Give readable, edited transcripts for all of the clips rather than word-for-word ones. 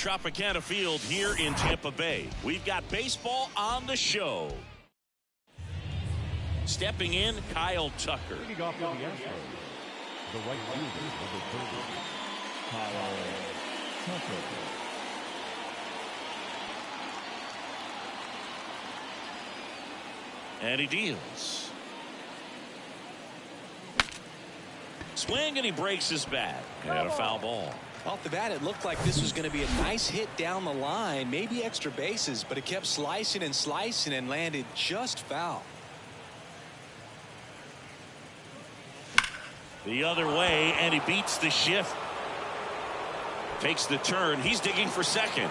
Tropicana Field here in Tampa Bay. We've got baseball on the show. Stepping in, Kyle Tucker. Leading off for the Astros, the right fielder, number 30, Kyle Tucker. And he deals. Swing, and he breaks his bat. And a foul ball. Off the bat, it looked like this was going to be a nice hit down the line, maybe extra bases, but it kept slicing and landed just foul. The other way, and he beats the shift. Takes the turn. He's digging for second.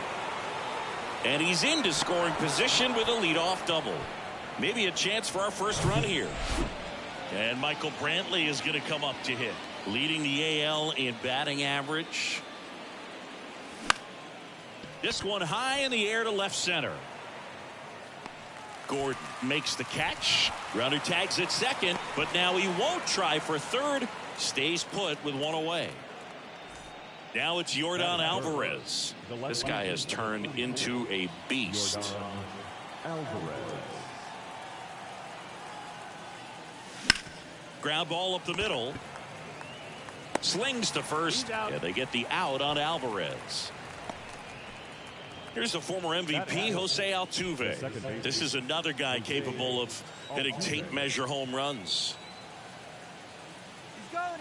And he's into scoring position with a leadoff double. Maybe a chance for our first run here. And Michael Brantley is going to come up to hit. Leading the AL in batting average. This one high in the air to left center. Gordon makes the catch. Runner tags at second, but now he won't try for third. Stays put with one away. Now it's Yordan Alvarez. This guy has turned into a beast. Alvarez. Ground ball up the middle. Slings to first. Yeah, they get the out on Alvarez. Here's the former MVP, Jose Altuve. This is another guy capable of hitting tape measure home runs.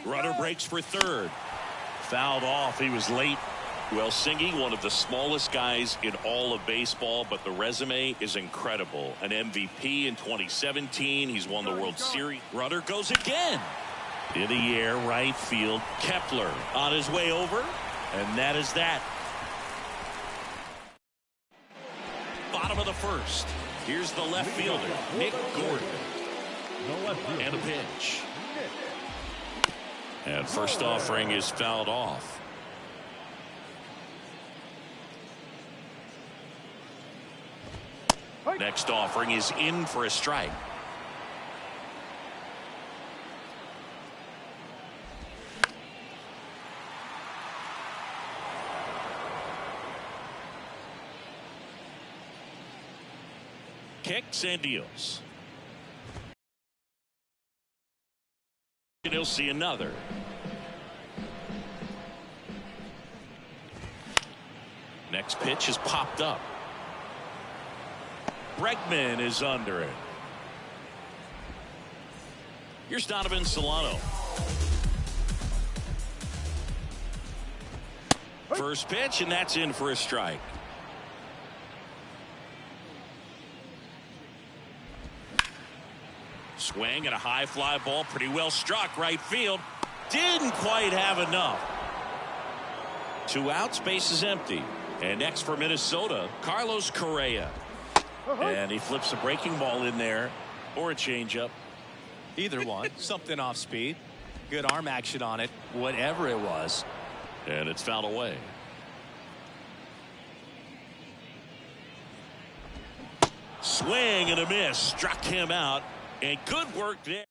Runner breaks for third. Fouled off. He was late. Well, Singy, one of the smallest guys in all of baseball, but the resume is incredible. An MVP in 2017. He's won the World Series. Runner goes again. In the air, right field. Kepler on his way over. And that is that. Bottom of the first. Here's the left fielder, Nick Gordon. And a pitch. And first offering is fouled off. Next offering is in for a strike. Kicks and deals. And he'll see another. Next pitch is popped up. Bregman is under it. Here's Donovan Solano. First pitch, and that's in for a strike. Swing and a high fly ball, pretty well struck right field. Didn't quite have enough. 2 outs, base is empty. And next for Minnesota, Carlos Correa. And he flips a breaking ball in there, or a changeup. Either one. Something off speed. Good arm action on it, whatever it was. And it's fouled away. Swing and a miss. Struck him out. And good work there.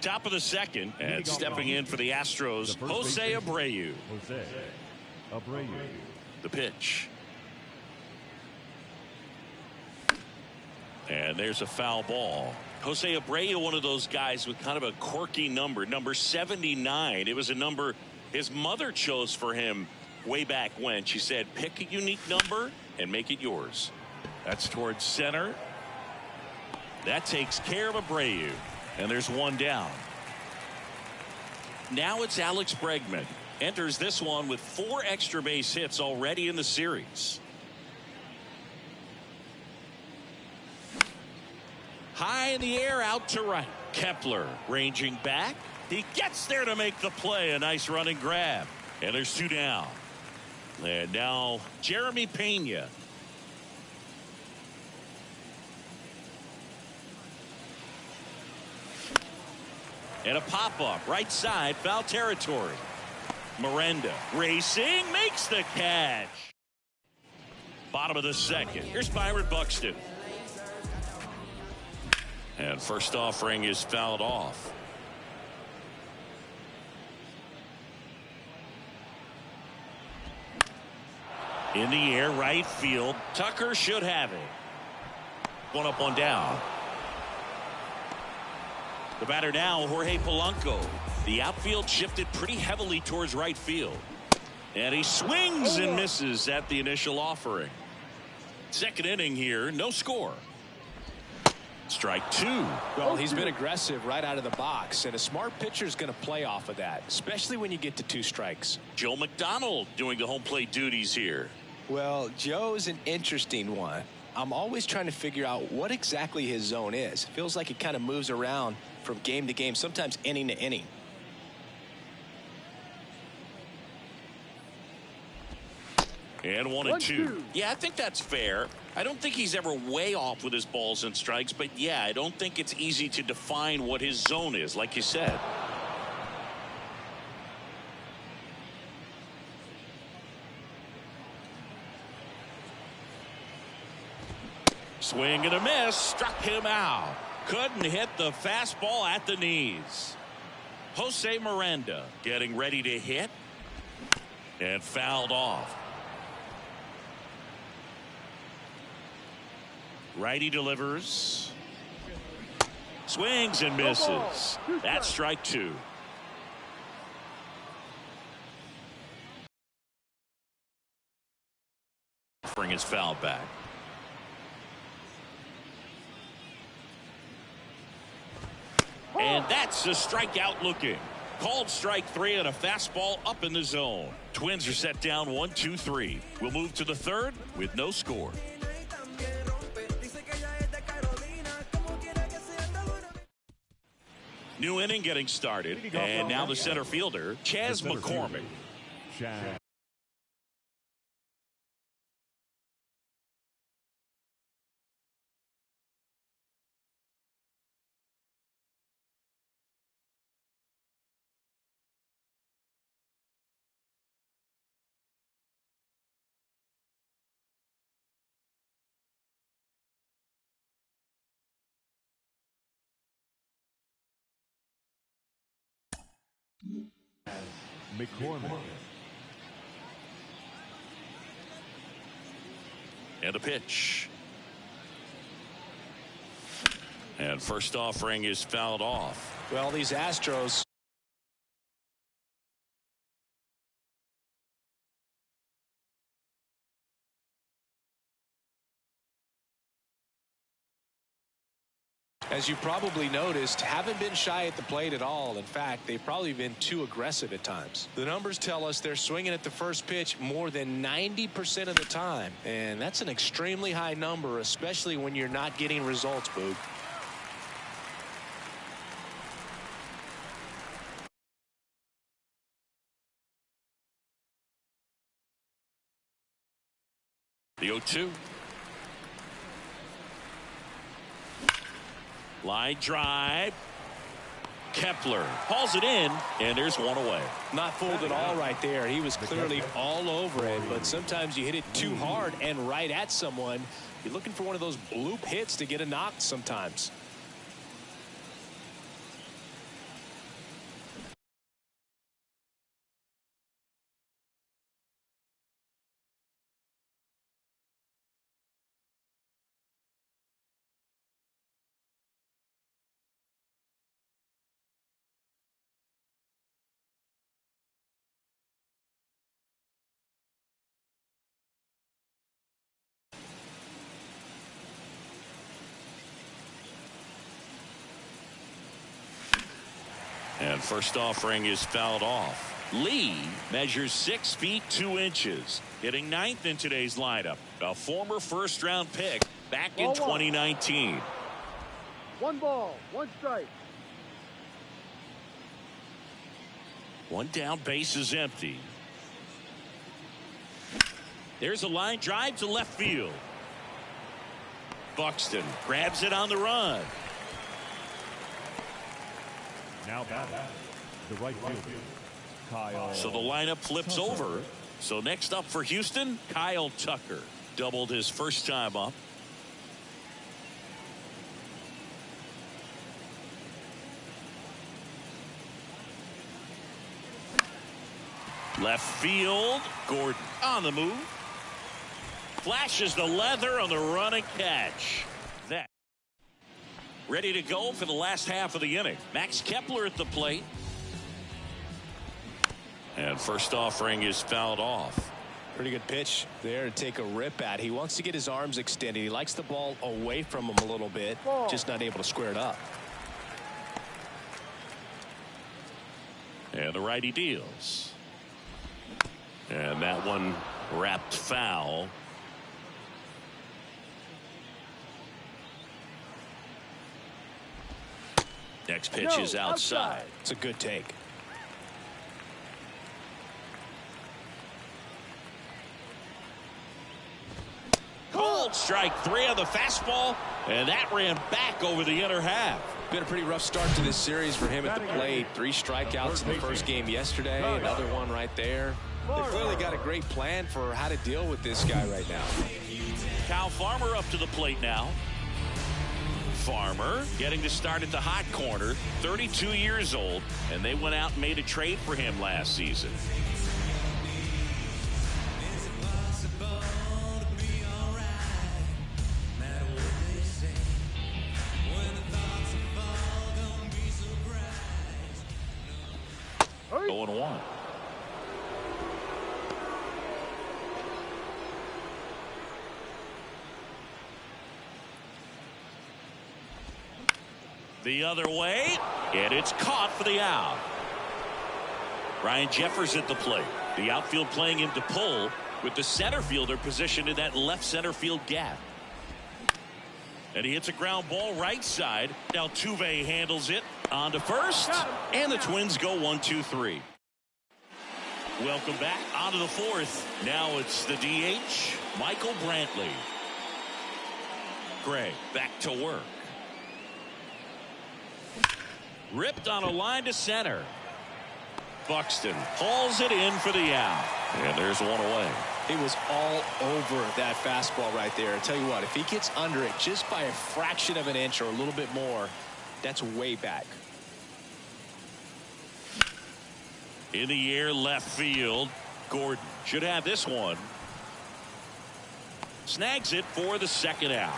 Top of the second. And stepping in for the Astros, Jose Abreu. Jose Abreu. The pitch. And there's a foul ball. Jose Abreu, one of those guys with kind of a quirky number, number 79. It was a number his mother chose for him way back when. She said, pick a unique number and make it yours. That's towards center. That takes care of Abreu. And there's one down. Now it's Alex Bregman. Enters this one with 4 extra base hits already in the series. High in the air, out to right. Kepler ranging back. He gets there to make the play. A nice running grab. And there's 2 down. And now Jeremy Pena. And a pop-up right side, foul territory. Miranda racing, makes the catch. Bottom of the second. Here's Byron Buxton. And first offering is fouled off. In the air, right field. Tucker should have it. One up, one down. The batter now, Jorge Polanco. The outfield shifted pretty heavily towards right field. And he swings and misses at the initial offering. Second inning here, no score. Strike two. Well, he's been aggressive right out of the box, and a smart pitcher is going to play off of that, especially when you get to 2 strikes. Joe McDonald doing the home plate duties here. Well, Joe's an interesting one. I'm always trying to figure out what exactly his zone is. Feels like it kind of moves around from game to game, sometimes inning to inning. And 1 and 2. Yeah, I think that's fair. I don't think he's ever way off with his balls and strikes, but yeah, I don't think it's easy to define what his zone is, like you said. Swing and a miss, struck him out. Couldn't hit the fastball at the knees. Jose Miranda getting ready to hit and fouled off. Righty delivers. Swings and misses. That's strike two. Bring his foul back. And that's a strikeout looking. Called strike 3 and a fastball up in the zone. Twins are set down 1-2-3. We'll move to the third with no score. New inning getting started, and now the center fielder, Chas McCormick. McCormick. And a pitch. And first offering is fouled off. Well, these Astros. As you probably noticed, haven't been shy at the plate at all. In fact, they've probably been too aggressive at times. The numbers tell us they're swinging at the first pitch more than 90% of the time. And that's an extremely high number, especially when you're not getting results, Boog. The 0-2. Line drive. Kepler hauls it in, and there's one away. Not fooled at all right there. He was clearly all over it, but sometimes you hit it too hard and right at someone. You're looking for one of those bloop hits to get a knock sometimes. And first offering is fouled off. Lee measures 6 feet 2 inches, hitting 9th in today's lineup. A former first-round pick back in 2019. 1 ball, 1 strike. One down, base is empty. There's a line drive to left field. Buxton grabs it on the run. Now batting, the right fielder, Kyle. So the lineup flips over. So next up for Houston, Kyle Tucker. Doubled his first time up. Left field, Gordon on the move. Flashes the leather on the run and catch. That ready to go for the last half of the inning. Max Kepler at the plate. And first offering is fouled off. Pretty good pitch there to take a rip at. He wants to get his arms extended. He likes the ball away from him a little bit. Just not able to square it up. And the righty deals. And that one wrapped foul. Next pitch is outside. It's a good take. Cold strike 3 on the fastball, and that ran back over the inner half. Been a pretty rough start to this series for him at the plate. 3 strikeouts in the first game yesterday. Another one right there. They've clearly got a great plan for how to deal with this guy right now. Kyle Farmer up to the plate now. Farmer getting to start at the hot corner, 32 years old, and they went out and made a trade for him last season. Going 1. The other way, and it's caught for the out. Ryan Jeffers at the plate. The outfield playing him to pull with the center fielder positioned in that left center field gap. And he hits a ground ball right side. Altuve handles it on to first, and the Twins go 1-2-3. Welcome back onto the 4th. Now it's the DH, Michael Brantley. Gray back to work. Ripped on a line to center. Buxton hauls it in for the out. And there's one away. He was all over that fastball right there. I tell you what, if he gets under it just by a fraction of an inch or a little bit more, that's way back. In the air left field. Gordon should have this one. Snags it for the second out.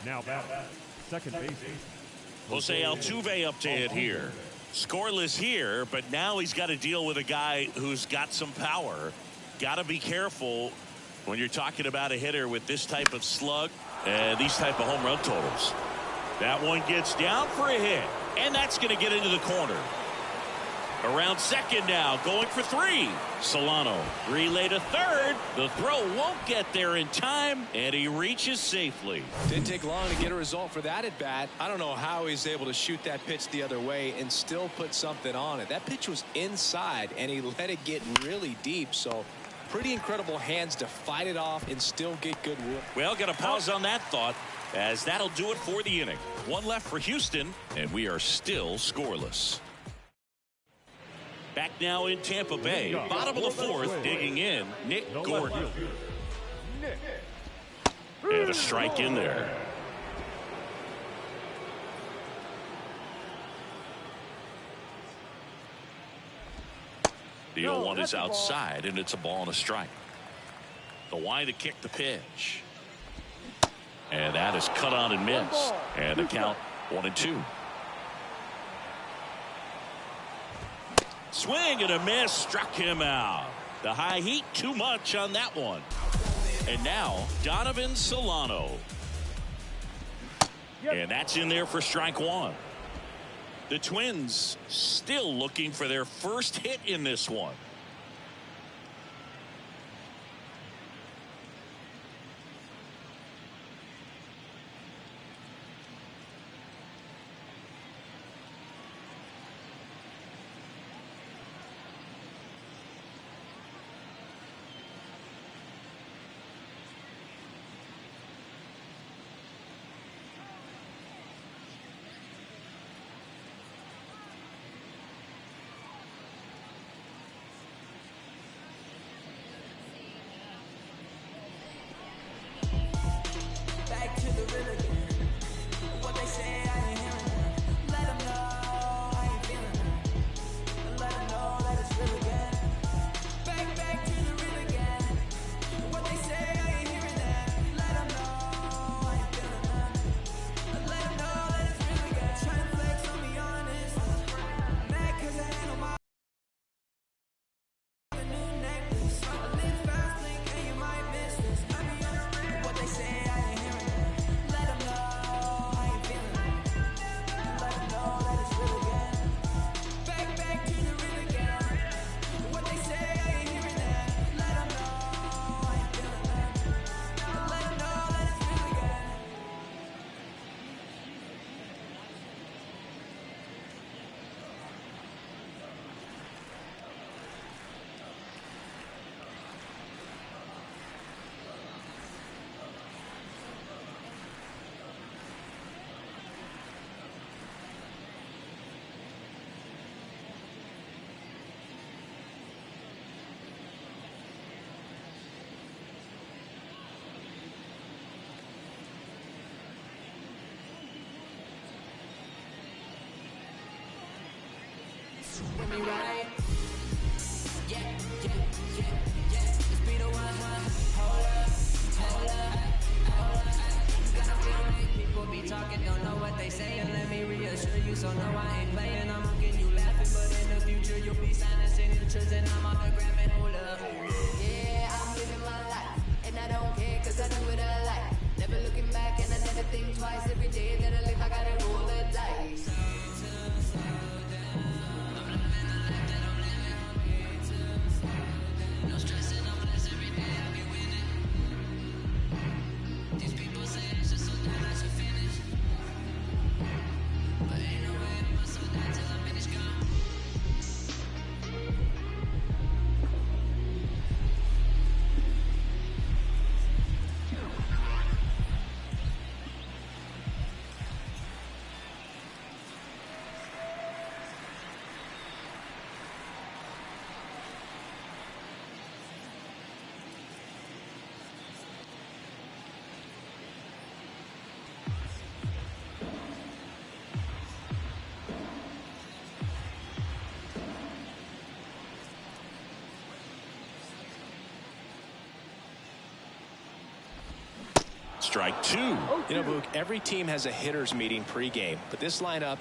Now back, second base. Jose Altuve up to hit here. Scoreless here, but now he's got to deal with a guy who's got some power. Got to be careful when you're talking about a hitter with this type of slug and these type of home run totals. That one gets down for a hit, and that's going to get into the corner. Around second now, going for 3. Solano relay to third. The throw won't get there in time, and he reaches safely. Didn't take long to get a result for that at bat. I don't know how he's able to shoot that pitch the other way and still put something on it. That pitch was inside, and he let it get really deep. So pretty incredible hands to fight it off and still get good work. Well, got to pause on that thought, as that'll do it for the inning. One left for Houston, and we are still scoreless. Back now in Tampa Bay, bottom of the 4th, digging in, Nick Gordon. And a strike in there. The 0-1 is outside, and it's a ball and a strike. The wide to kick the pitch. And that is cut on and missed. And the count 1-2. Swing and a miss, struck him out. The high heat too much on that one. And now Donovan Solano. And that's in there for strike 1. The Twins still looking for their first hit in this one. treating me right. Yeah, yeah, yeah, yeah. Just be the one, hold up, hold up, hold up. You gotta feel me. People be talking, don't know what they saying. Let me reassure you, so no, I ain't playing. I'm looking, you laughing, but in the future you'll be signing signatures and I'm autographing. Hold up. Yeah, I'm living my life, and I don't care 'cause I do what I like. Never looking back, and I never think twice. Every day that I live, I gotta roll the dice. No stressing, no less. Every day I be winning. These people say it's just so damn I should finish, but ain't no way I'ma slow down till I finish gone. Strike two. You know, Boog, every team has a hitters meeting pregame, but this lineup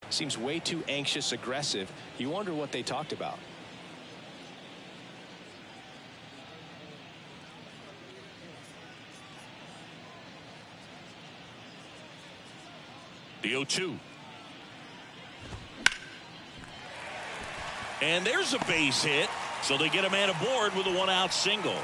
seems way too anxious, aggressive. You wonder what they talked about. The 0-2. And there's a base hit, so they get a man aboard with a one-out single.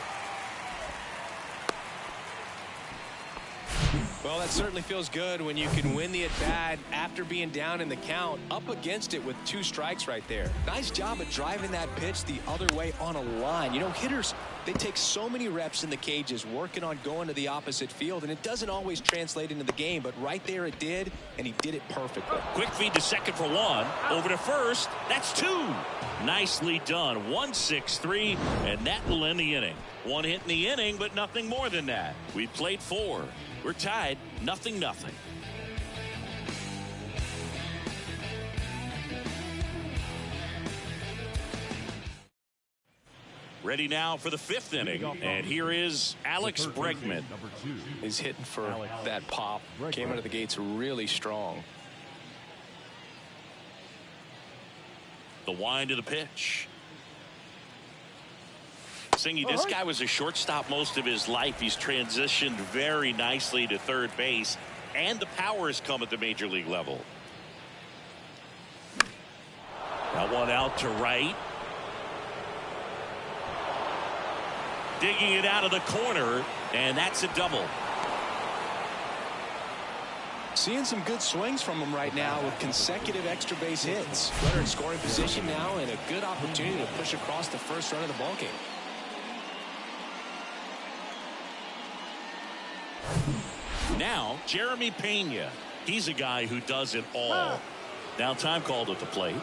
Well, that certainly feels good when you can win the at-bat after being down in the count, up against it with 2 strikes right there. Nice job of driving that pitch the other way on a line. You know, hitters, they take so many reps in the cages working on going to the opposite field, and it doesn't always translate into the game, but right there it did, and he did it perfectly. Quick feed to second for 1. Over to first. That's 2. Nicely done. 1-6-3, and that will end the inning. 1 hit in the inning, but nothing more than that. We played 4. We're tied, 0-0. Ready now for the 5th inning, and here is Alex Bregman. He's hitting for that pop. Came out of the gates really strong. The wind of the pitch. Singy, this guy was a shortstop most of his life. He's transitioned very nicely to third base, and the power has come at the major league level. That one out to right. Digging it out of the corner, and that's a double. Seeing some good swings from him right now with consecutive extra base hits. Runner in scoring position now, and a good opportunity to push across the first run of the ballgame. Now, Jeremy Pena. He's a guy who does it all. Now time called at the plate.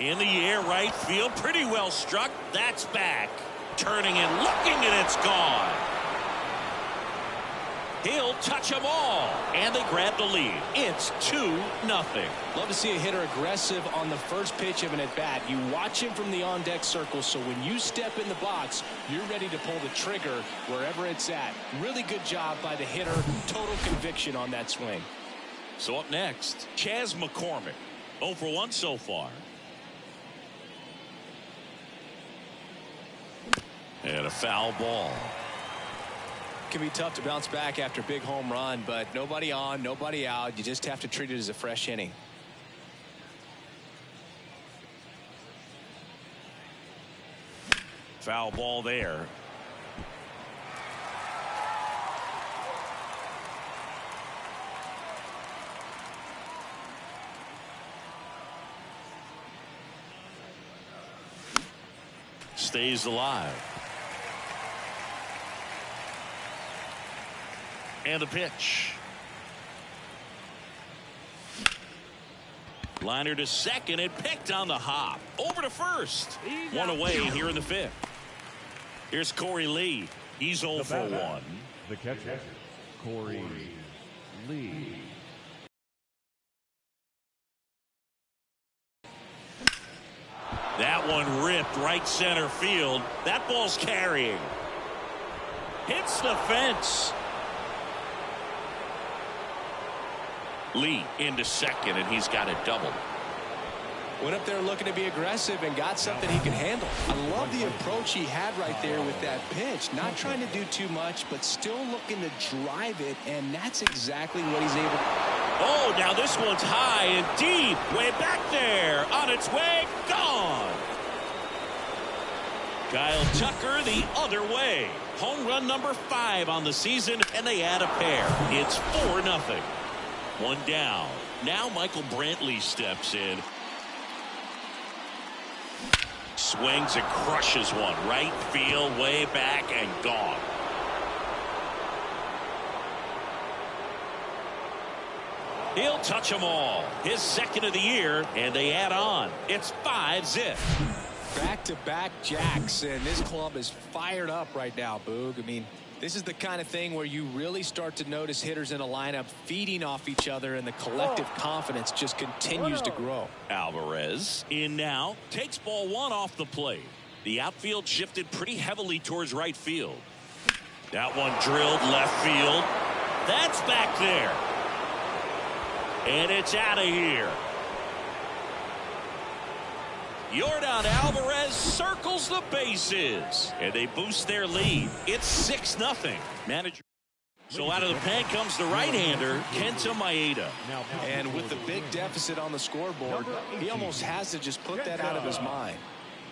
In the air, right field, pretty well struck. That's back. Turning and looking, and it's gone. He'll touch them all, and they grab the lead. It's 2-0. Love to see a hitter aggressive on the first pitch of an at-bat. You watch him from the on-deck circle, so when you step in the box, you're ready to pull the trigger wherever it's at. Really good job by the hitter. Total conviction on that swing. So up next, Chas McCormick. 0 for 1 so far. And a foul ball. Can be tough to bounce back after a big home run, but nobody on, nobody out. You just have to treat it as a fresh inning. Foul ball there. Stays alive. And the pitch. Liner to second and picked on the hop. Over to first. One away here in the 5th. Here's Corey Lee. He's 0 for 1. The catcher, Corey Lee. That one ripped right center field. That ball's carrying. Hits the fence. Lee into second, and he's got a double. Went up there looking to be aggressive and got something he can handle. I love the approach he had right there with that pitch. Not trying to do too much, but still looking to drive it, and that's exactly what he's able to. Oh, now this one's high and deep. Way back there. On its way. Gone. Kyle Tucker the other way. Home run number 5 on the season, and they add a pair. It's 4-0. One down. Now Michael Brantley steps in. Swings and crushes one. Right field, way back, and gone. He'll touch them all. His 2nd of the year, and they add on. It's 5-zip. Back-to-back jacks, and this club is fired up right now, Boog. I mean, this is the kind of thing where you really start to notice hitters in a lineup feeding off each other, and the collective confidence just continues to grow. Alvarez in now, takes ball 1 off the plate. The outfield shifted pretty heavily towards right field. That one drilled left field. That's back there. And it's out of here. Yordan Alvarez circles the bases, and they boost their lead. It's 6-0. Manager. So out of the pen comes the right-hander, Kenta Maeda. And with the big deficit on the scoreboard, he almost has to just put that out of his mind.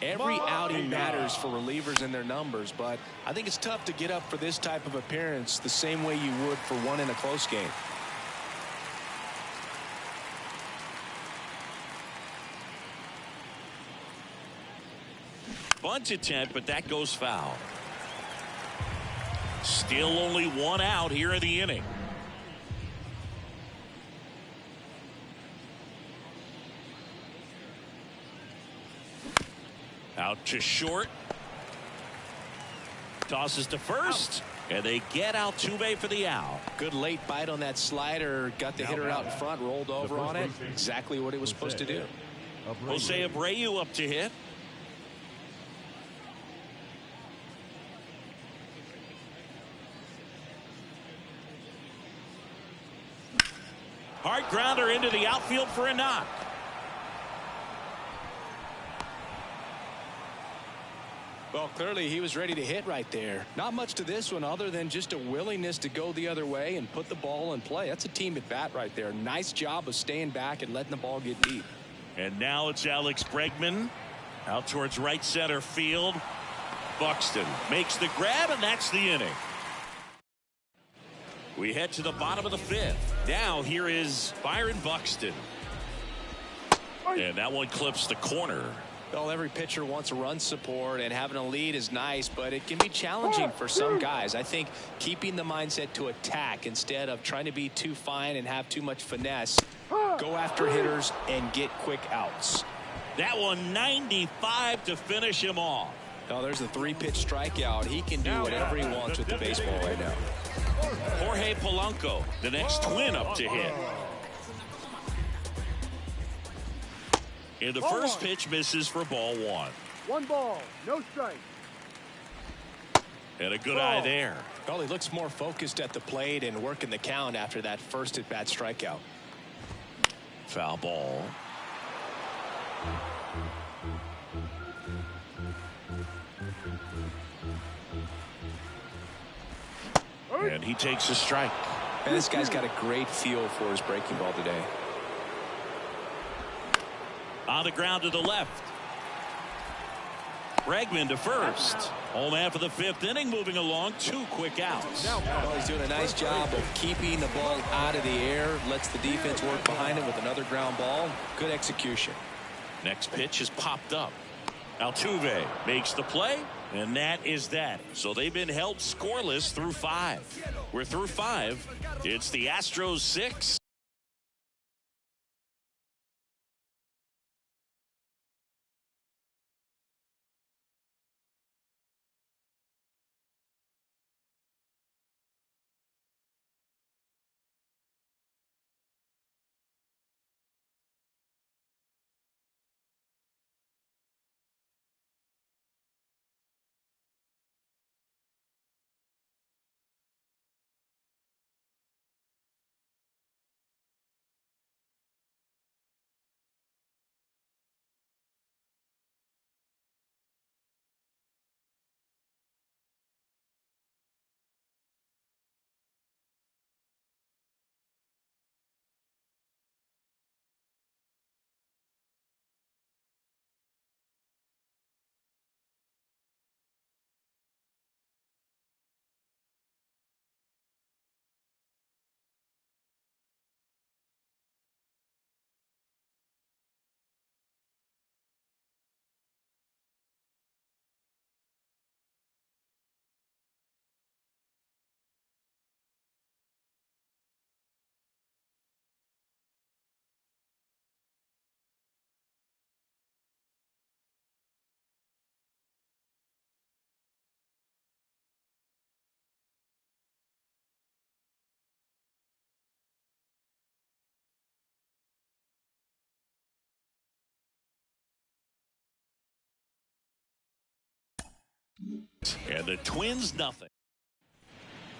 Every outing matters for relievers and their numbers, but I think it's tough to get up for this type of appearance the same way you would for one in a close game. Bunt attempt, but that goes foul. Still only 1 out here in the inning. Out to short. Tosses to first. And they get Altuve for the out. Good late bite on that slider. Got the hitter out in front, rolled over on it. Exactly what it was supposed to do. Jose Abreu up to hit. Hard grounder into the outfield for a knock. Well, clearly he was ready to hit right there. Not much to this one other than just a willingness to go the other way and put the ball in play. That's a team at bat right there. Nice job of staying back and letting the ball get deep. And now it's Alex Bregman out towards right center field. Buxton makes the grab, and that's the inning. We head to the bottom of the 5th. Now here is Byron Buxton. And that one clips the corner. Well, every pitcher wants a run support, and having a lead is nice, but it can be challenging for some guys. I think keeping the mindset to attack instead of trying to be too fine and have too much finesse. Go after hitters and get quick outs. That one 95 to finish him off. Oh, there's a 3-pitch strikeout. He can do whatever he wants with the baseball right now. Jorge Polanco, the next Twin up to hit. And the first pitch misses for ball 1. 1 ball, no strike. And a good eye there. Well, he looks more focused at the plate and working the count after that first at-bat strikeout. Foul ball. And he takes a strike. And this guy's got a great feel for his breaking ball today. On the ground to the left. Bregman to first. Home half of the 5th inning, moving along. 2 quick outs. Well, he's doing a nice job of keeping the ball out of the air. Lets the defense work behind him with another ground ball. Good execution. Next pitch is popped up. Altuve makes the play, and that is that. So they've been held scoreless through 5. We're through 5. It's the Astros 6. And the Twins, nothing.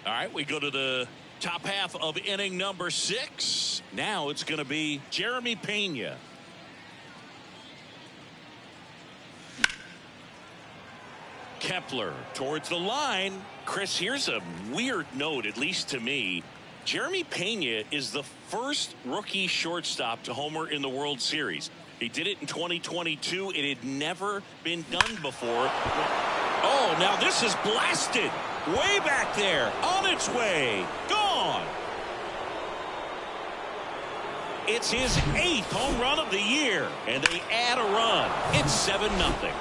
All right, we go to the top half of inning number 6. Now it's going to be Jeremy Pena. Kepler towards the line. Chris, here's a weird note, at least to me. Jeremy Pena is the first rookie shortstop to homer in the World Series. He did it in 2022. It had never been done before. Oh, now this is blasted. Way back there. On its way. Gone. It's his 8th home run of the year. And they add a run. It's 7-0.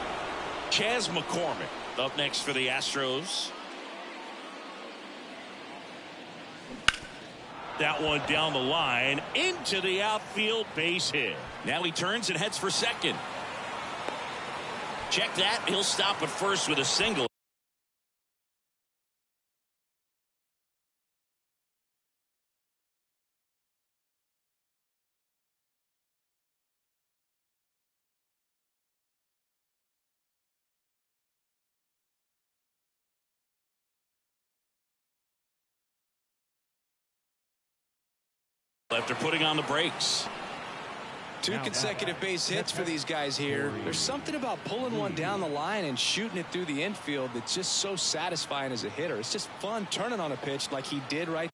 Chas McCormick up next for the Astros. That one down the line into the outfield, base hit. Now he turns and heads for second. Check that. He'll stop at first with a single. After putting on the brakes. 2 consecutive base hits for these guys here. There's something about pulling one down the line and shooting it through the infield that's just so satisfying as a hitter. It's just fun turning on a pitch like he did right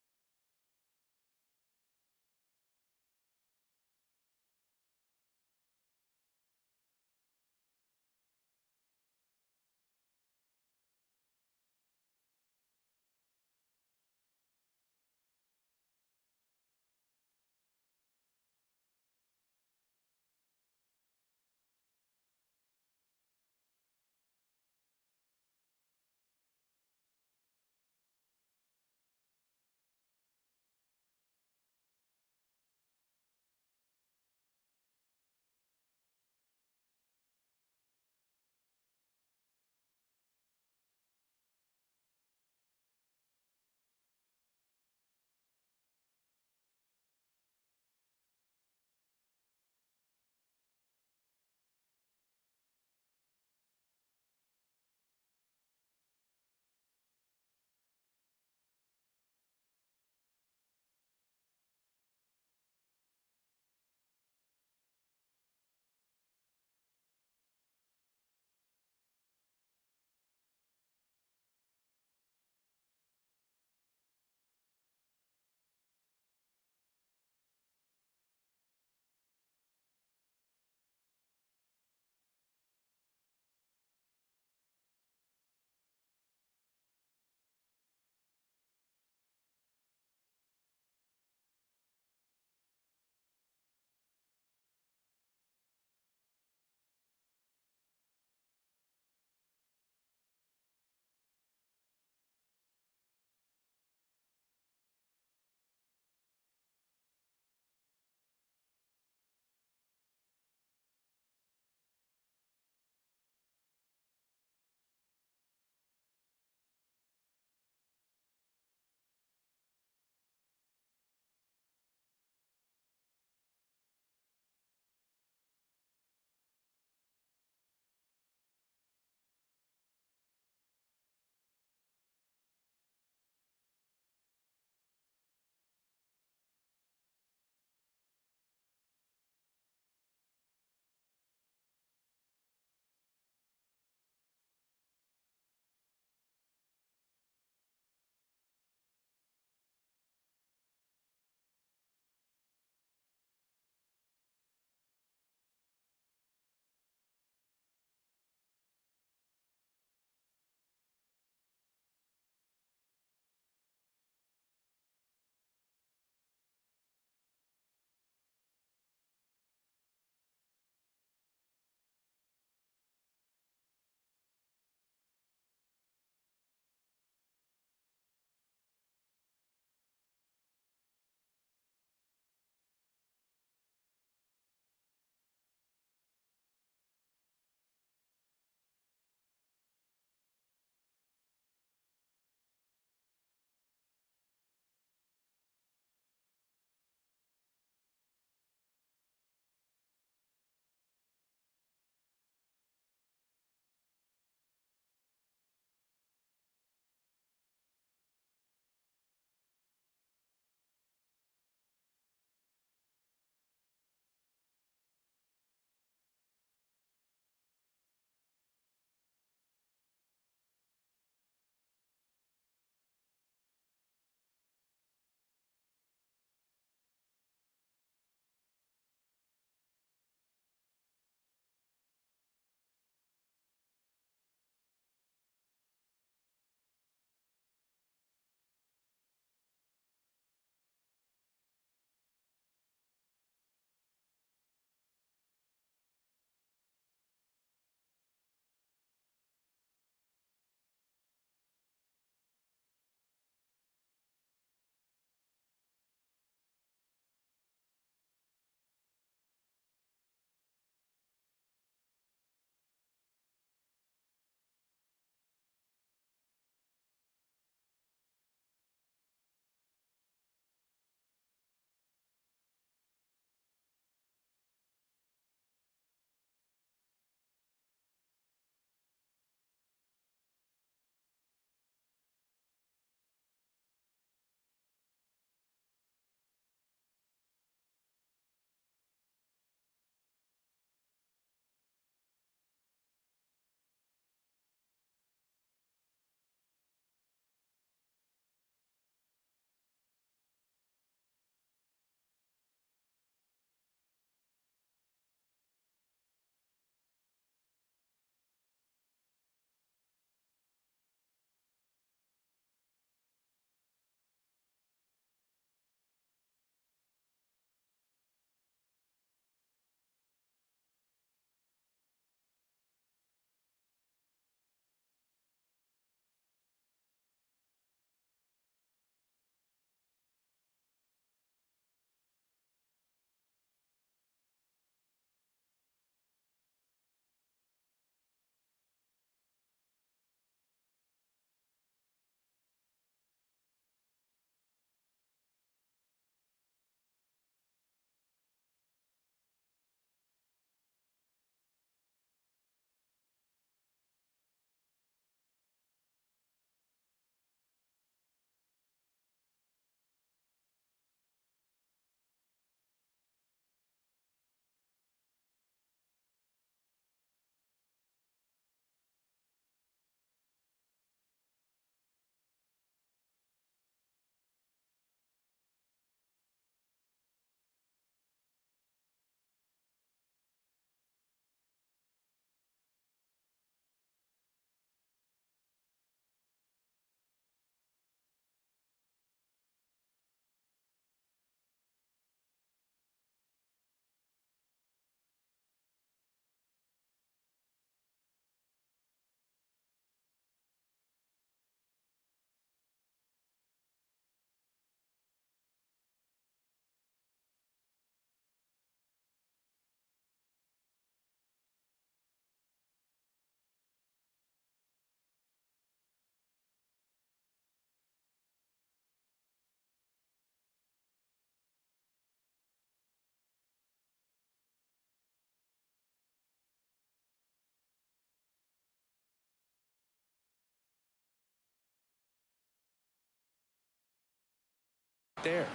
there.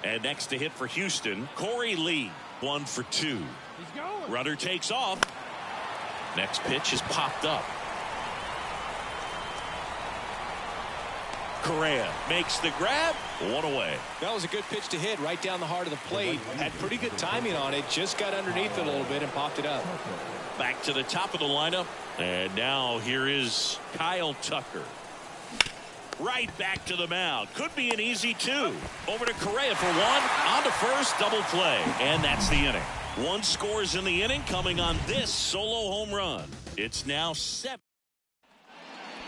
And next to hit for Houston, Corey Lee, 1 for 2. He's going. Runner takes off. Next pitch is popped up. Correa makes the grab. 1 away. That was a good pitch to hit right down the heart of the plate. Had pretty good timing on it. Just got underneath it a little bit and popped it up. Back to the top of the lineup. And now here is Kyle Tucker. Right back to the mound. Could be an easy 2. Over to Correa for 1. On to first. Double play. And that's the inning. 1 scores in the inning coming on this solo home run. It's now 7.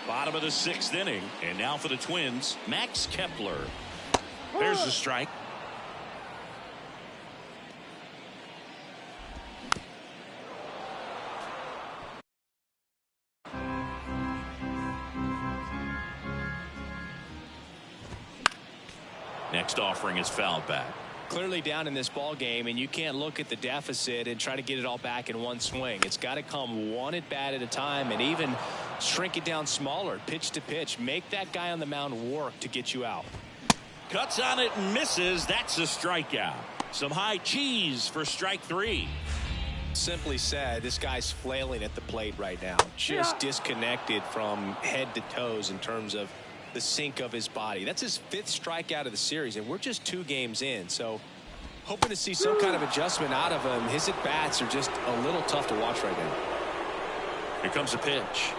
Bottom of the 6th inning. And now for the Twins, Max Kepler. There's the strike. Next offering is fouled back. Clearly down in this ball game, and you can't look at the deficit and try to get it all back in one swing. It's got to come one at bat at a time, and even shrink it down smaller, pitch to pitch. Make that guy on the mound work to get you out. Cuts on it and misses. That's a strikeout. Some high cheese for strike 3. Simply said, this guy's flailing at the plate right now. Just disconnected from head to toes in terms of the sink of his body. That's his 5th strikeout of the series, and we're just 2 games in. So hoping to see some kind of adjustment out of him. His at-bats are just a little tough to watch right now. Here comes a pitch.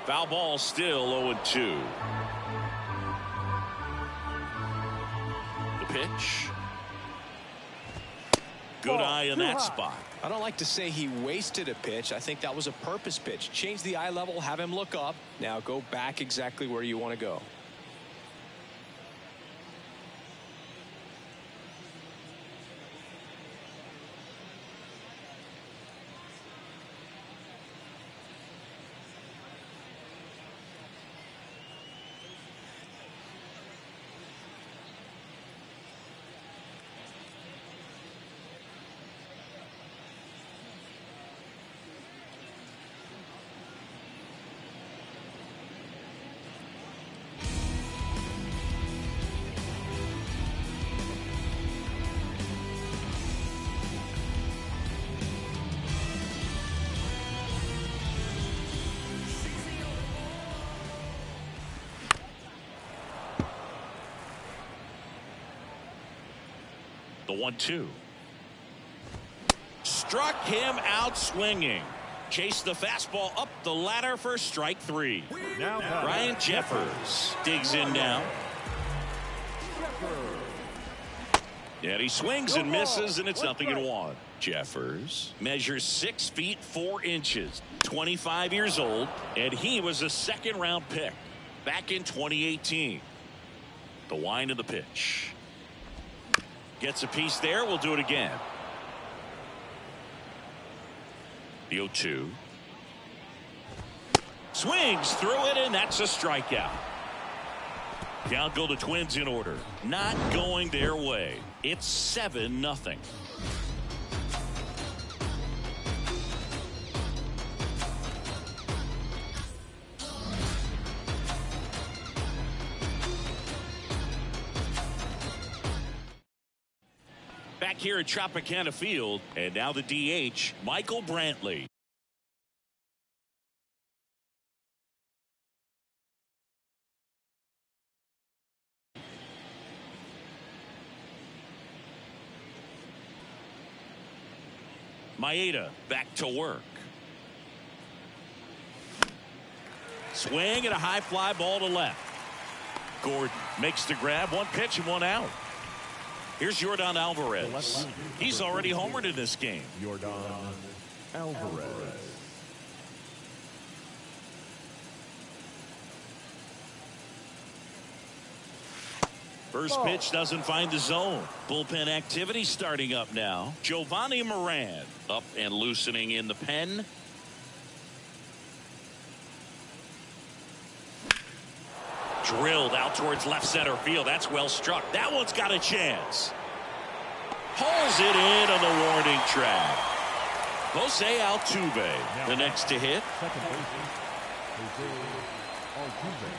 Foul ball, still 0-2. The pitch. Good eye in that spot. I don't like to say he wasted a pitch. I think that was a purpose pitch. Change the eye level, have him look up. Now go back exactly where you want to go. The 1-2. Struck him out swinging. Chased the fastball up the ladder for strike 3. Now Ryan Jeffers digs in now. And he swings and misses, and it's 0-1. Jeffers measures 6 feet 4 inches, 25 years old, and he was a 2nd-round pick back in 2018. The wind of the pitch. Gets a piece there. We'll do it again. The 0-2. Swings through it, and that's a strikeout. Down go the Twins in order. Not going their way. It's 7-0. Back here at Tropicana Field, and now the DH, Michael Brantley. Maeda back to work. Swing and a high fly ball to left. Gordon makes the grab. 1 pitch and 1 out. Here's Yordan Alvarez. He's already homered in this game. Yordan Alvarez. First pitch doesn't find the zone. Bullpen activity starting up now. Giovanni Moran up and loosening in the pen. Drilled out towards left center field. That's well struck. That one's got a chance. Pulls it in on the warning track. Jose Altuve, the next to hit. Second baseman, Jose Altuve.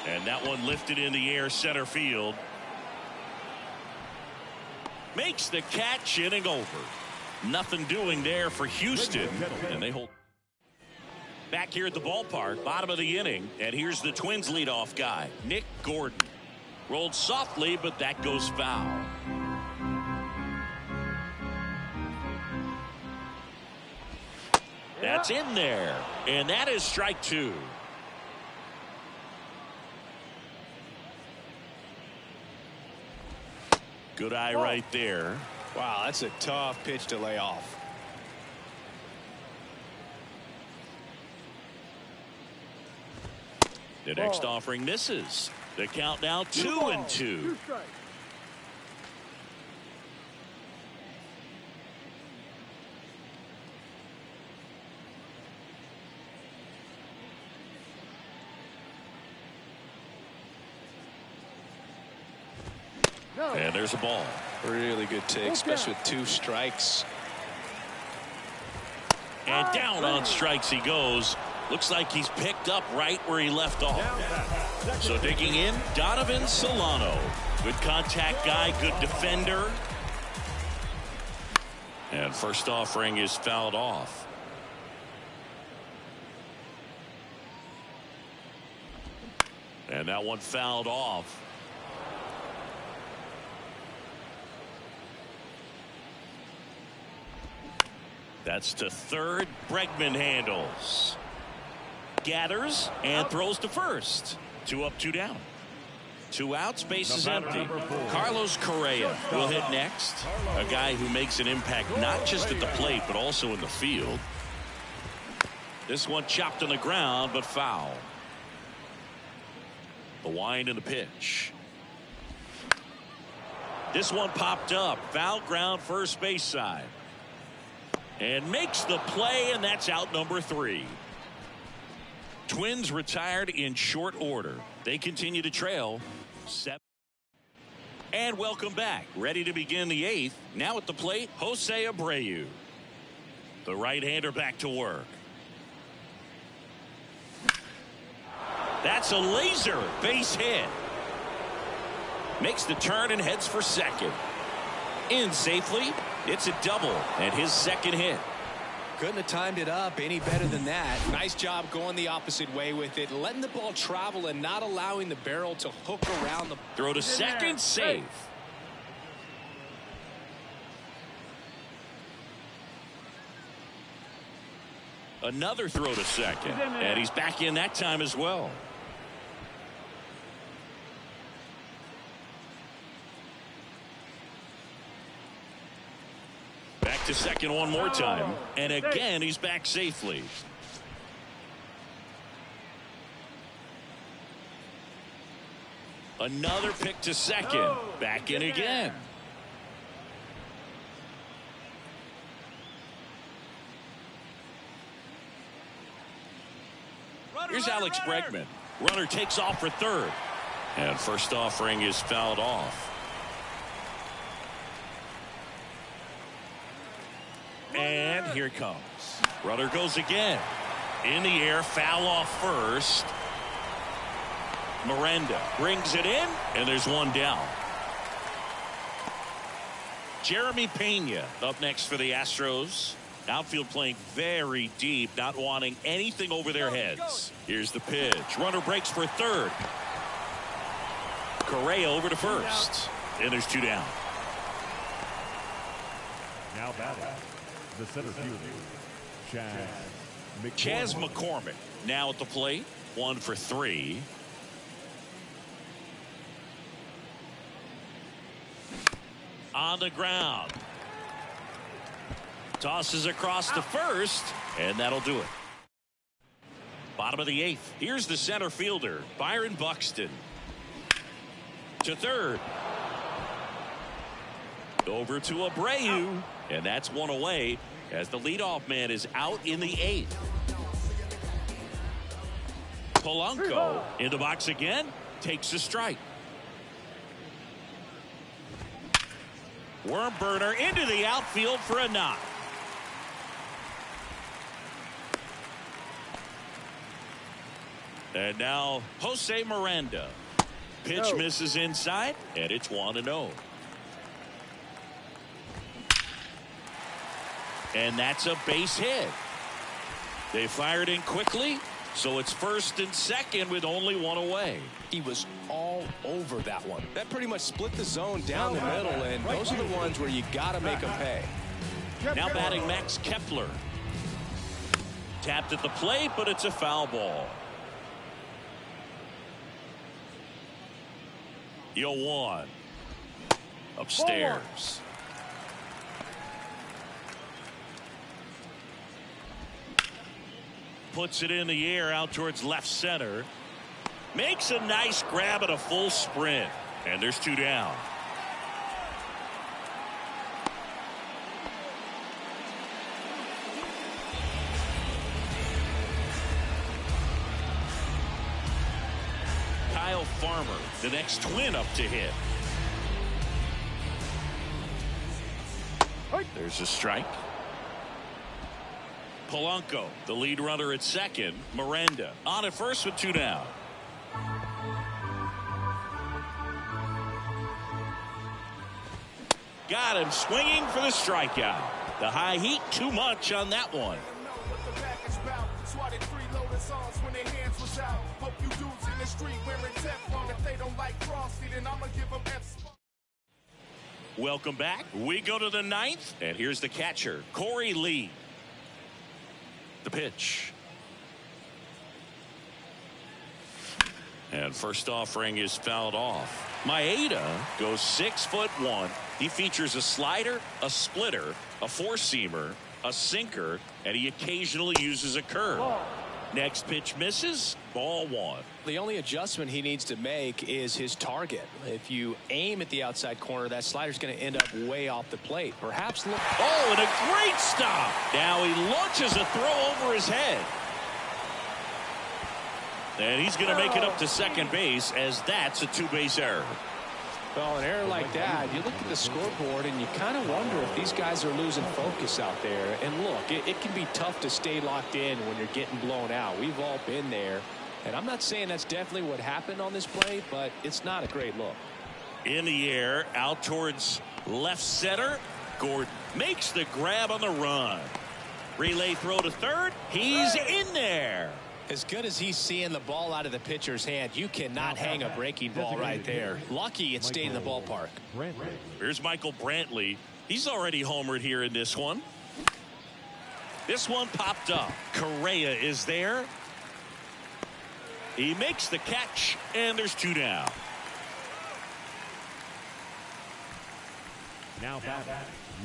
And that one lifted in the air center field. Makes the catch, inning over. Nothing doing there for Houston. And they hold. Back here at the ballpark, bottom of the inning. And here's the Twins leadoff guy, Nick Gordon. Rolled softly, but that goes foul. That's in there. And that is strike two. Good eye right there. Wow, that's a tough pitch to lay off. The next offering misses. The count now 2-2. 2 strikes. And there's a ball. Really good take, especially with 2 strikes. And down on strikes he goes. Looks like he's picked up right where he left off. So digging in, Donovan Solano. Good contact guy, good defender. And first offering is fouled off. And that one fouled off. That's to third. Bregman handles. Gathers and throws to first. 2 up, 2 down. 2 outs, base is empty. Carlos Correa will hit next. A guy who makes an impact not just at the plate but also in the field. This one chopped on the ground but foul. The wind and the pitch. This one popped up. Foul ground, first base side. And makes the play, and that's out number 3. Twins retired in short order. They continue to trail 7. And welcome back. Ready to begin the 8th. Now at the plate, Jose Abreu. The right-hander back to work. That's a laser base hit. Makes the turn and heads for second. In safely. It's a double and his second hit. Couldn't have timed it up any better than that. Nice job going the opposite way with it, letting the ball travel and not allowing the barrel to hook around the throw to second, safe. Another throw to second, and he's back in that time as well. Back to second one more time, and again he's back safely. Another pick to second, back in again. Here's Alex Bregman. Runner takes off for third, and first offering is fouled off. And here it comes. Runner goes again. In the air, foul off first. Miranda brings it in, and there's one down. Jeremy Pena up next for the Astros. Outfield playing very deep, not wanting anything over their heads. Here's the pitch. Runner breaks for third. Correa over to first. And there's 2 down. Now batting, the center fielder, Chas McCormick now at the plate. 1 for 3. On the ground. Tosses across to first, and that'll do it. Bottom of the 8th. Here's the center fielder, Byron Buxton. To third. Over to Abreu, and that's one away as the leadoff man is out in the 8th. Polanco in the box again, takes a strike. Worm burner into the outfield for a knock. And now Jose Miranda. Pitch misses inside, and it's 1-0. And that's a base hit. They fired in quickly, so it's first and second with only one away. He was all over that one. That pretty much split the zone down the middle, and those are the ones where you got to make them pay. Now batting Max Kepler. Tapped at the plate, but it's a foul ball. 0-1. Upstairs. Puts it in the air out towards left center. Makes a nice grab at a full sprint. And there's 2 down. Kyle Farmer, the next twin up to hit. There's a strike. Polanco, the lead runner at second. Miranda on at first with 2 down. Got him swinging for the strikeout. The high heat, too much on that one. Welcome back. We go to the 9th, and here's the catcher, Corey Lee. The pitch. And first offering is fouled off. Maeda goes 6'1". He features a slider, a splitter, a four-seamer, a sinker, and he occasionally uses a curve. Next pitch misses. Ball 1. The only adjustment he needs to make is his target. If you aim at the outside corner, that slider's going to end up way off the plate. Perhaps look. Oh, and a great stop. Now he launches a throw over his head. And he's going to make it up to second base, as that's a 2-base error. Well, an error like that, you look at the scoreboard and you kind of wonder if these guys are losing focus out there. And look, it can be tough to stay locked in when you're getting blown out. We've all been there. And I'm not saying that's definitely what happened on this play, but it's not a great look. In the air, out towards left center. Gordon makes the grab on the run. Relay throw to third. He's in there. As good as he's seeing the ball out of the pitcher's hand, you cannot hang a breaking ball right there. Lucky it stayed in the ballpark. Here's Michael Brantley. He's already homered here in this one. This one popped up. Correa is there. He makes the catch, and there's 2 down. Now back,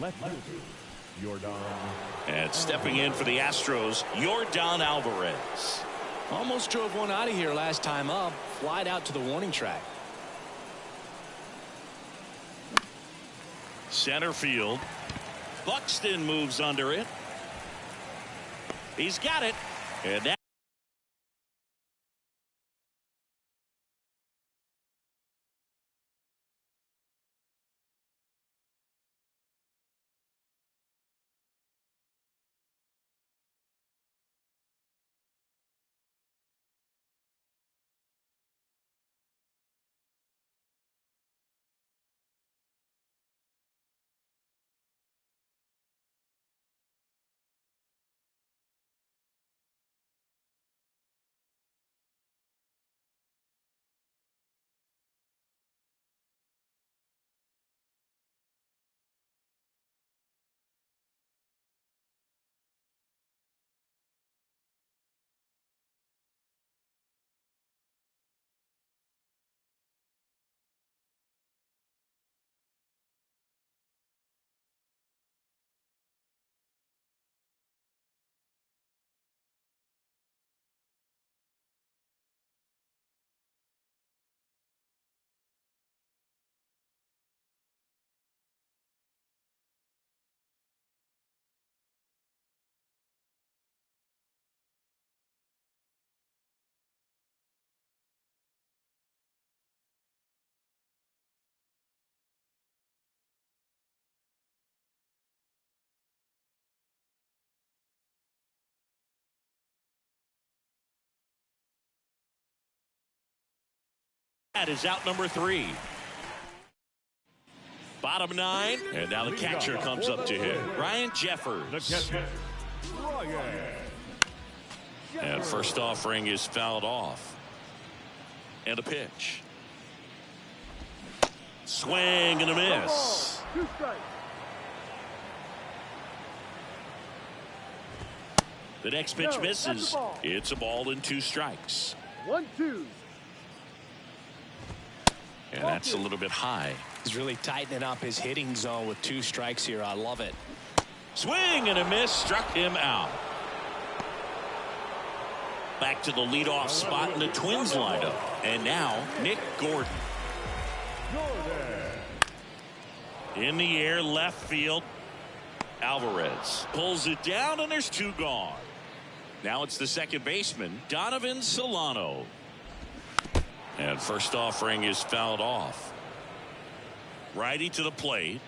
left fielder, Yordan. And stepping in for the Astros, Yordan Alvarez. Almost drove one out of here last time up. Flied out to the warning track. Center field. Buxton moves under it. He's got it. And that That is out number 3. Bottom 9, and now the catcher comes up to hit. Ryan Jeffers. And first offering is fouled off. And a pitch. Swing and a miss. 2 strikes. The next pitch misses. It's a ball and 2 strikes. 1-2. And that's a little bit high. He's really tightening up his hitting zone with 2 strikes here. I love it. Swing and a miss, struck him out. Back to the leadoff spot in the Twins lineup. And now Nick Gordon. In the air, left field. Alvarez pulls it down, and there's 2 gone. Now it's the second baseman, Donovan Solano. And first offering is fouled off. Righty to the plate.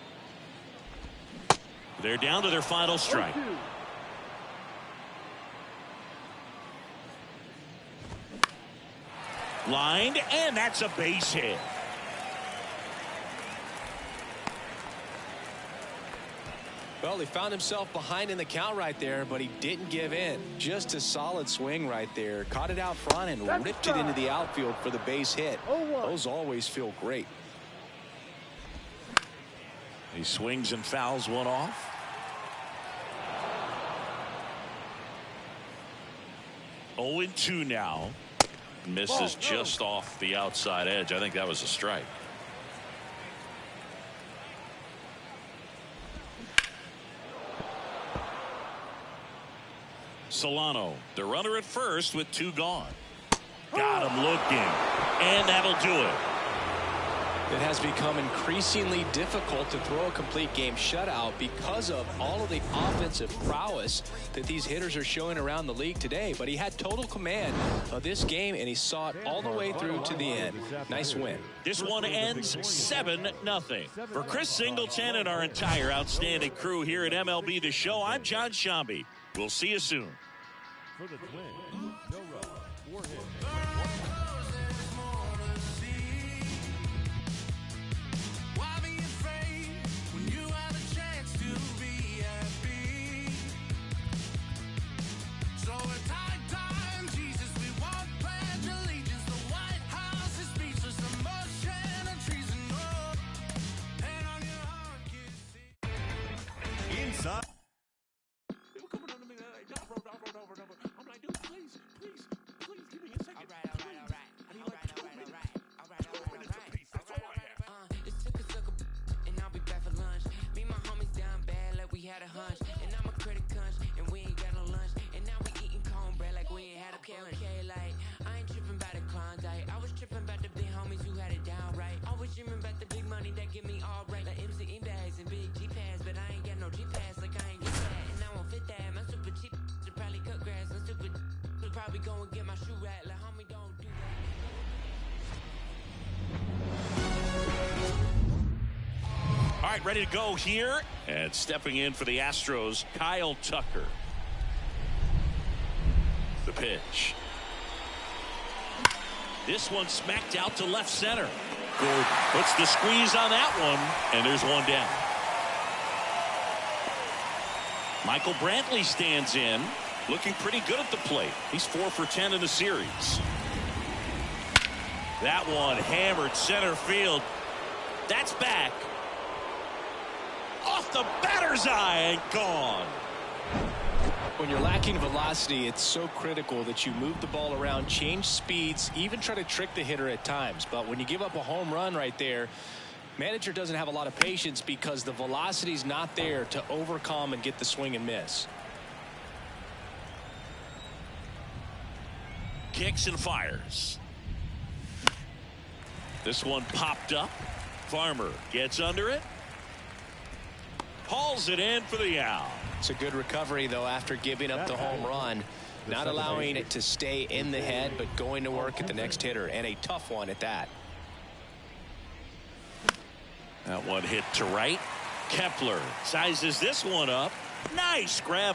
They're down to their final strike. 0-2. Lined, and that's a base hit. Well, he found himself behind in the count right there, but he didn't give in. Just a solid swing right there. Caught it out front and ripped it into the outfield for the base hit. Those always feel great. He swings and fouls one off. Oh, 0-2 now. Misses just off the outside edge. I think that was a strike. Solano, the runner at first with 2 gone. Got him looking, and that'll do it. It has become increasingly difficult to throw a complete game shutout because of all of the offensive prowess that these hitters are showing around the league today. But he had total command of this game, and he saw it all the way through to the end. Nice win. This one ends 7-0. For Chris Singleton and our entire outstanding crew here at MLB The Show, I'm John Shambi. We'll see you soon. For the Twins, no run, 4 hits. Inside. They were coming on to me. I'm like, dude, please give me a second. All right. I need like 2 minutes. 2 minutes apiece. That's all I have. It's took a and I'll be back for lunch. Me and my homies down bad like we had a hunch. And I'm a critic hunch, and we ain't got no lunch. And now we eating cornbread like we ain't had a lunch. Okay, like, I ain't tripping about the Klondike. I was tripping about the big homies who had it down right. Always dreaming about the big money that get me all right. Like MCE bags and big G-Pads, but I ain't got no G-Pads like I ain't get that. And I won't fit that. I'm super cheap. Should probably cut grass. I'm super. Should probably go and get my shoe rack. Like, homie, don't do that. All right, ready to go here. And stepping in for the Astros, Kyle Tucker. The pitch. This one smacked out to left center. Gordon puts the squeeze on that one, and there's one down. Michael Brantley stands in, looking pretty good at the plate. He's 4 for 10 in the series. That one hammered center field. That's back. Off the batter's eye and gone. When you're lacking velocity, it's so critical that you move the ball around, change speeds, even try to trick the hitter at times. But when you give up a home run right there, manager doesn't have a lot of patience because the velocity's not there to overcome and get the swing and miss. Kicks and fires. This one popped up. Farmer gets under it. Hauls it in for the out. It's a good recovery, though, after giving up the home run. Not allowing it to stay in the head, but going to work at the next hitter, and a tough one at that. That one hit to right. Kepler sizes this one up. Nice grab.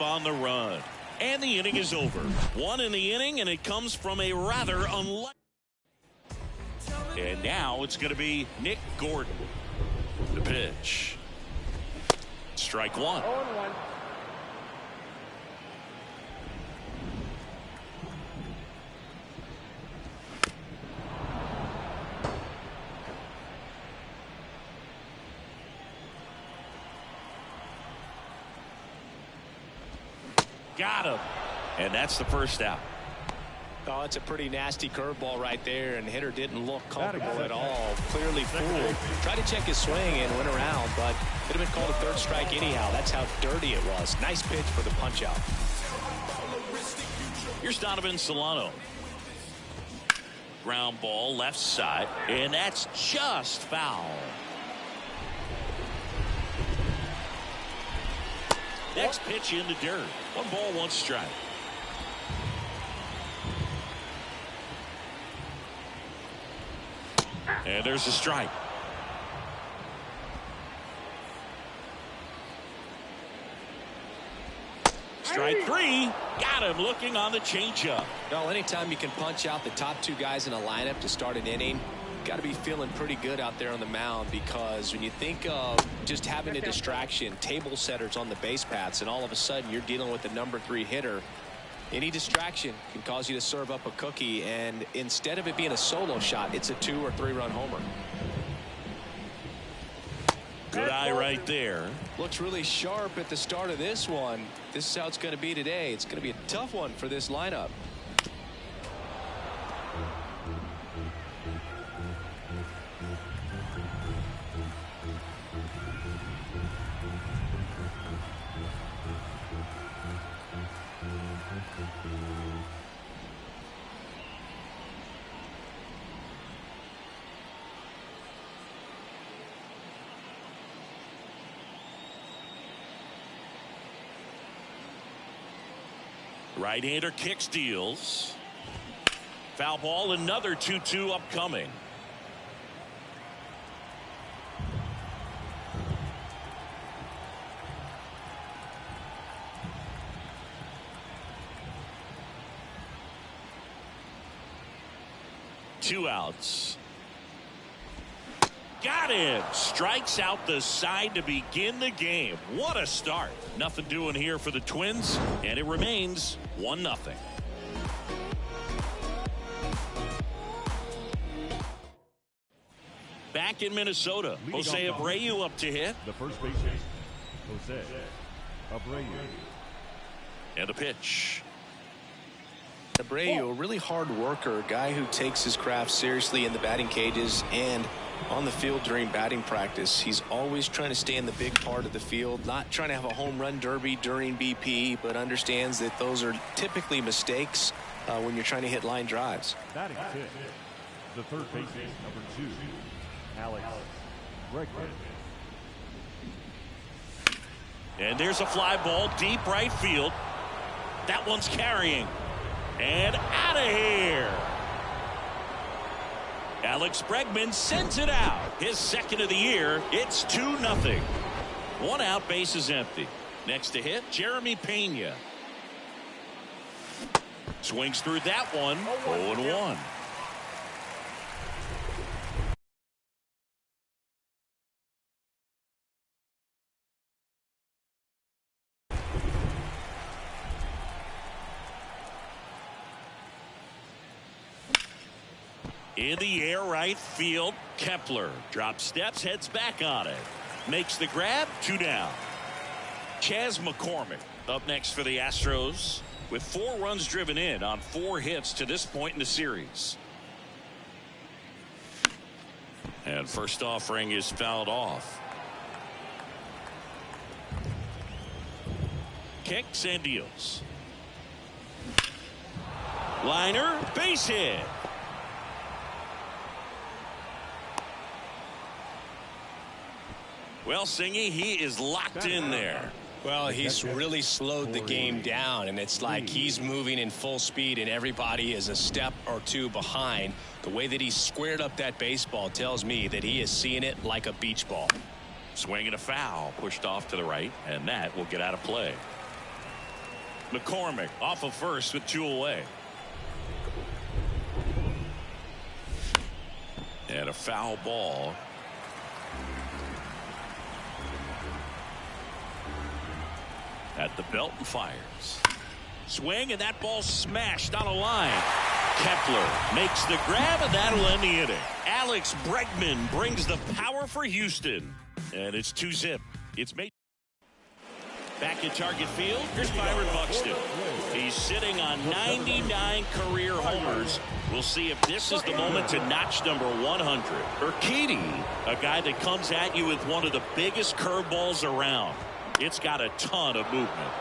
on the run. And the inning is over. One in the inning, and it comes from a rather unlikely. And now it's going to be Nick Gordon. The pitch. Strike one. 0-1. Got him. And that's the first out. Oh, it's a pretty nasty curveball right there, and the hitter didn't look comfortable at all. Clearly fooled. Tried to check his swing and went around, but it had been called a third strike anyhow. That's how dirty it was. Nice pitch for the punch out. Here's Donovan Solano. Ground ball left side, and that's just foul. Next pitch in the dirt. 1 ball, 1 strike. And there's a strike. Strike 3. Got him looking on the changeup. Well, anytime you can punch out the top 2 guys in a lineup to start an inning, got to be feeling pretty good out there on the mound, because when you think of just having a distraction, table setters on the base paths, and all of a sudden you're dealing with the number 3 hitter, any distraction can cause you to serve up a cookie, and instead of it being a solo shot, it's a 2 or 3 run homer. Good eye right there. Looks really sharp at the start of this one. This is how it's going to be today. It's going to be a tough one for this lineup. Right-hander kicks, deals. Foul ball, another 2-2 upcoming. Two outs. Got him. Strikes out the side to begin the game. What a start. Nothing doing here for the Twins, and it remains 1-0. Back in Minnesota, Jose Abreu up to hit. The first baseman, Jose Abreu. And a pitch. Abreu, a really hard worker, a guy who takes his craft seriously in the batting cages and on the field during batting practice. He's always trying to stay in the big part of the field, not trying to have a home run derby during BP, but understands that those are typically mistakes when you're trying to hit line drives. Batting 6, the third baseman, number 2, Alex Bregman. And there's a fly ball deep right field. That one's carrying. And out of here. Alex Bregman sends it out. His second of the year. It's 2-0. 1 out, base is empty. Next to hit, Jeremy Pena. Swings through that one. 0-1. In the air right field, Kepler drops steps, heads back on it. Makes the grab, 2 down. Chas McCormick up next for the Astros with 4 runs driven in on 4 hits to this point in the series. And first offering is fouled off. Kicks and deals. Liner, base hit. Well, Singy, he is locked in there. Well, he's really slowed the game down, and it's like he's moving in full speed and everybody is a step or 2 behind. The way that he squared up that baseball tells me that he is seeing it like a beach ball. Swinging a foul, pushed off to the right, and that will get out of play. McCormick off of first with 2 away. And a foul ball. At the belt and fires. Swing, and that ball smashed on a line. Kepler makes the grab, and that'll end the inning. Alex Bregman brings the power for Houston. And it's 2-zip. It's made. Back at Target Field, here's Byron Buxton. He's sitting on 99 career homers. We'll see if this is the moment to notch number 100. Urquidy, a guy that comes at you with one of the biggest curveballs around. It's got a ton of movement.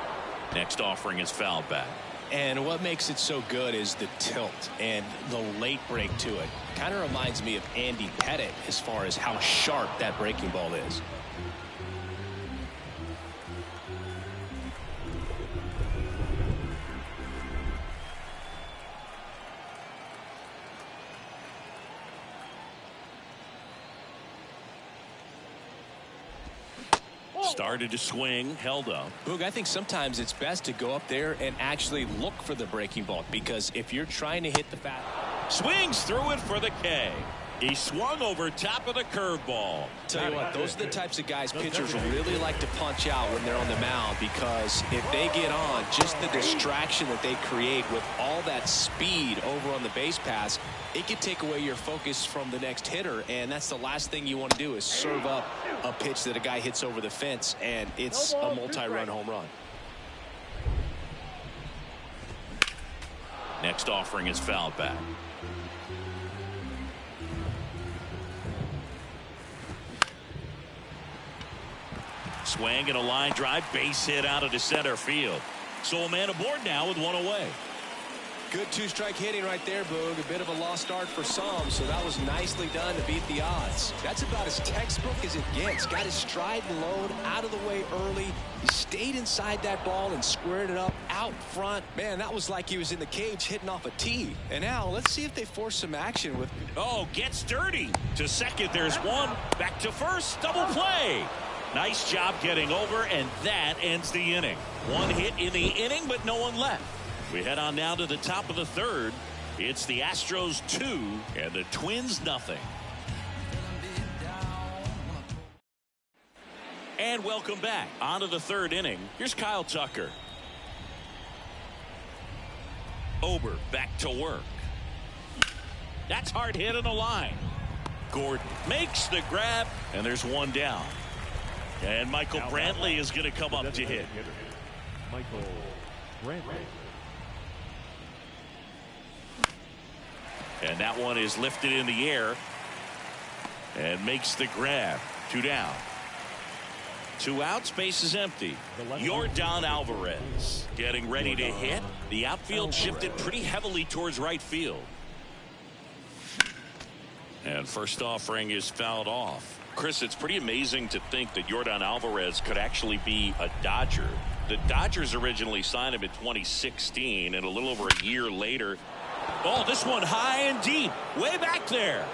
Next offering is fouled back. And what makes it so good is the tilt and the late break to it. Kind of reminds me of Andy Pettit as far as how sharp that breaking ball is. Started to swing, held up. Boog, I think sometimes it's best to go up there and actually look for the breaking ball, because if you're trying to hit the bat. Swings through it for the K. He swung over top of the curveball. Tell you what, those are the types of guys pitchers really like to punch out when they're on the mound, because if they get on, just the distraction that they create with all that speed over on the base pass, it can take away your focus from the next hitter, and that's the last thing you want to do is serve up a pitch that a guy hits over the fence, and it's a multi-run home run. Next offering is fouled back. Swing and a line drive, base hit out into center field. So a man aboard now with 1 away. Good 2-strike hitting right there, Boog. A bit of a lost start for some, so that was nicely done to beat the odds. That's about as textbook as it gets. Got his stride and load out of the way early. He stayed inside that ball and squared it up out front. Man, that was like he was in the cage hitting off a tee. And now let's see if they force some action with. Oh, gets dirty. To second, there's one. Back to first, double play. Nice job getting over, and that ends the inning. 1 hit in the inning, but no one left. We head on now to the top of the third. It's the Astros 2 and the Twins nothing. And welcome back. On to the third inning. Here's Kyle Tucker. Ober back to work. That's hard hit in the line. Gordon makes the grab, and there's 1 down. And Michael Brantley is going to come up to hit. Michael Brantley. And that one is lifted in the air and makes the grab. 2 down. 2 outs, base is empty. Yordan Alvarez getting ready to hit. The outfield shifted pretty heavily towards right field. And first offering is fouled off. Chris, it's pretty amazing to think that Yordan Alvarez could actually be a Dodger. The Dodgers originally signed him in 2016, and a little over a year later. Oh, this one high and deep, way back there.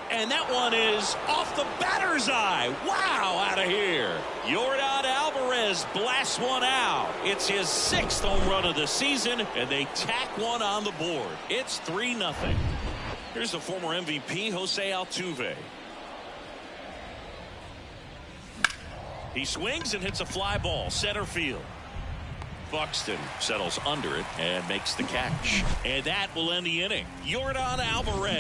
And that one is off the batter's eye. Wow, out of here. Yordan Alvarez blasts one out. It's his 6th home run of the season, and they tack one on the board. It's 3-0. Here's the former MVP, Jose Altuve. He swings and hits a fly ball, center field. Buxton settles under it and makes the catch. And that will end the inning. Yordan Alvarez